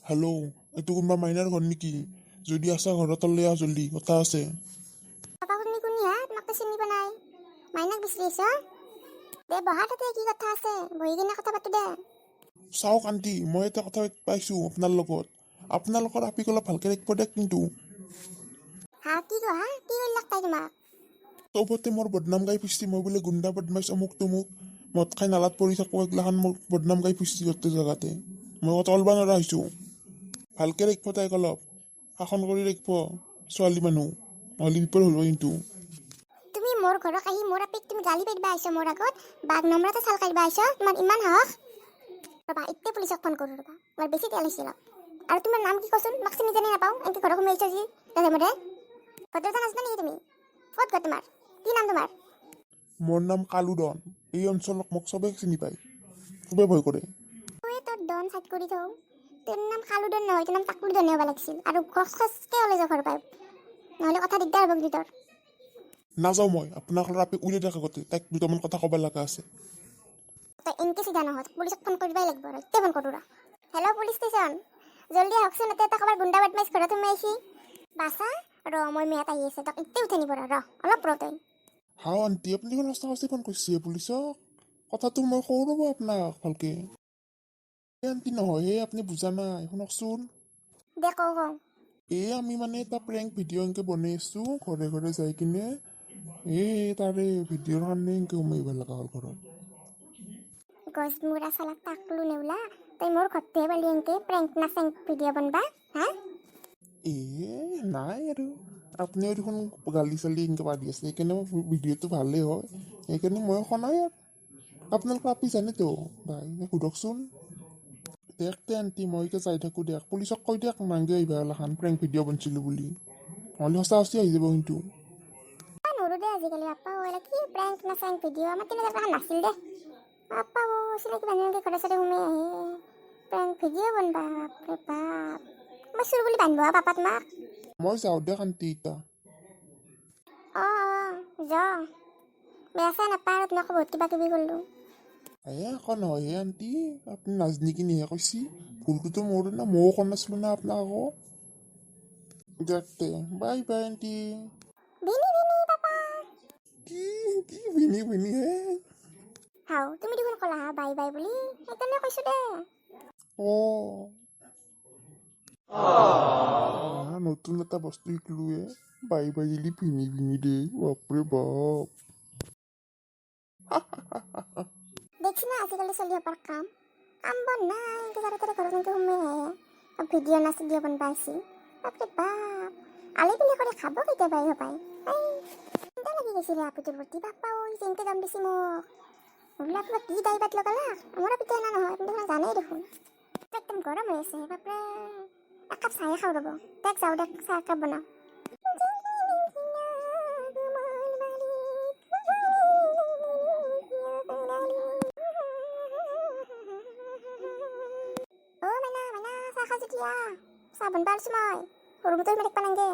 Hello' এইটো কোনোবা মাইনাৰ ঘৰ নেকি? যদি আছা ঘৰত লৈ আহ জল্দি, কথা আছে। পাপা শুনি কোনি হা? তোমাক তো চিনি পোৱা নাই। মাইনাক বিচাৰিছ? দে বহা তাতে, কি কথা আছে? বহি কিনে কথা পাতো দে। চাওক আণ্টি, মই এটা কথা পাইছোঁ আপোনাৰ লগত। আপোনালোকৰ আপীক অলপ ভালকৈ ৰাখিব দিয়ক কিন্তু। হা কি কয় হা? কি কৰিলাক তাই তোমাক? চবতে মোৰ বদনাম গাই ফুৰিছে, মই বোলে গুণ্ডা বদমাইছ অমুক তমুক, মদ খাই নালাত পৰি থাকোঁ, এইগিলাখান মোৰ বদনাম গাই ফুৰিছে গোটেই জেগাতে। মই কথা ওলবা নোৱাৰা হৈছোঁ। ভালকৈ ৰাখিব তাইক অলপ, শাসন কৰি ৰাখিব ছোৱালী মানুহ, নহ'লে বিপদ হ'ব কিন্তু। তুমি মোৰ ঘৰত আহি মোৰ আপীক তুমি গালি পাৰিবা আহিছ মোৰ আগত? বাঘ নম্ৰতে চাল কাঢ়িবা আহিছ? তোমাৰ ইমান সাহস? ৰ'বা এতিয়া পুলিচক ফোন কৰোঁ ৰ'বা, মই বেছি তেল হৈছিল। আৰু তোমাৰ নাম কি কচোন? মাক চিনি জানি নাপাওঁ, এনেকৈ ঘৰত সোমাই আহিছা যি মধে ভদ্ৰতা নাজানা নেকি তুমি? ক'ত ঘৰ তোমাৰ? কি নাম তোমাৰ? মোৰ নাম কালুদন। এই অঞ্চলত মোক চবেই চিনি পায়, চবেই ভয় কৰে। তই তোৰ ডন চাইড কৰি থওঁ। তোৰ নাম কালুদন নহয়, তোৰ নাম কাকলুদনে হ'ব লাগিছিল। আৰু খচকে ওলাই যা ঘৰৰ পৰা, নহ'লে কথা দিগদাৰ হ'ব কিন্তু তোৰ। নাযাওঁ মই, আপোনালোকৰ আপীক উলিয়াই দিয়ক আগতে, তাইক দুটামান কথা ক'ব লগা আছে। তই এনেকৈ চিধা নহয়, পুলিচক ফোন কৰিবই লাগিব। এতিয়া ফোন কৰোঁ ৰ। হেল্ল' পুলিচ ষ্টেচন, জল্দি আহকচোন, এটা কাৰোবাৰ গুণ্ডা বদমাইছ ঘৰত সোমাই আহিছে। বাছা ৰ, মই মেয়াত আহি আছে, তক এতিয়া উঠাই নিব ৰ অলপ ৰ তই। হাও আণ্টি, আপুনি ইমান সস্তা সস্তি ফোন কৰিছে পুলিচক? কথাটো মই কওঁ ৰ'ব আপোনাক ভালকৈ। এই আণ্টি নহয়, এই আপুনি বুজা নাই, শুনকচোন। দে কওঁ কওঁ। এই আমি মানে এটা প্ৰেংক ভিডিঅ' এনেকৈ বনাই আছোঁ ঘৰে ঘৰে যাই কিনে। তাৰে ভিডিঅ'ৰ কাৰণে এনেকৈ সোমাই আহিব লগা হ'ল ঘৰত। গছমূৰা চালাক টাকলো নেওলা, তই মোৰ ঘৰটোহে পালি এনেকৈ প্ৰেংক না চেংক ভিডিঅ' বনবা হা? নাই আৰু আপুনিও দেখোন গালি চালি এনেকৈ পাৰি আছে, সেইকাৰণে ভিডিঅ'টো ভালেই হয়, সেইকাৰণে মই শুনাই আৰু আপোনালোকৰ আপি জানেতো ভাই, সোধকচোন। দিয়ক তে আণ্টি, মই এতিয়া যাই থাকোঁ দিয়ক, পুলিচক কৈ দিয়ক নাংগে আহিবা এলাখান প্ৰেংক ভিডিঅ' বনিছিলোঁ বুলি, নহ'লে সঁচা সঁচি আহি যাব কিন্তু। নৰো দে আজিকালি বাপ্পা কি প্ৰেংক না চেংক ভিডিঅ' আমাৰ তেনেকুৱা নাছিল দে। বাপ্পা চিনাকি মানুহ ঘৰে চৰে সোমাই আহে প্ৰেংক ভিডিঅ' বনবা, বাপৰে বাপ। মই চুৰ বুলি বান্ধিব পাপা তোমাক? মই যাওঁ দিয়ক আণ্টি এতিয়া। যা বেয়া চেয়া নাপায় আৰু তোমাক বহুত কিবা কিবি কৰিলোঁ। একো নহয় হে আণ্টি, আপুনি নাজনি কিনিহে কৈছি, ভুলটোতো মোৰ না, ময়ো কোৱা নাছিলোঁ না আপোনাক আকৌ। দিয়ক তে, বাই বাই আণ্টি। ভিনি ভিনি পাপা। কি কি ভিনি ভিনি হে? হাও তুমি দেখোন ক'লা হা বাই বাই বুলি, সেইকাৰণে কৈছোঁ দে। নতুন এটা বস্তু শিকলোৱে, বাই বাই দিলি ভিনি ভিনি দে, বাপৰে বাপ। দেখছি না আজিকালি চলি হবাৰ কাম বন নাই, এনেকৈ তাৰে তাৰে ঘৰত এনেকৈ সোমাই আহে ভিডিঅ' না চিডিঅ' বনবা আহিছি। বাপৰে বাপ, আলি পিলি কৰি খাব কেতিয়াবা হবাই। চিন্তা লাগি গৈছিলে আপুটোৰ প্ৰতি, বাপ্পা চিন্তা যাম দিছি মোক। এইবিলাক কিবা কি দাই বাট লগালা, আমাৰ আপিটো এনা নহয়, কিন্তু জানেই দেখোন। একদম গৰম হৈ আছে বাপৰে, একাপ চাহে খাওঁ ৰ'ব। দেখ যাওঁ দেখ, চাহ একাপ বনাওঁ। চাহ বনবা আছো মই, সৰু গোটৰ মেৰেক পানাংগে।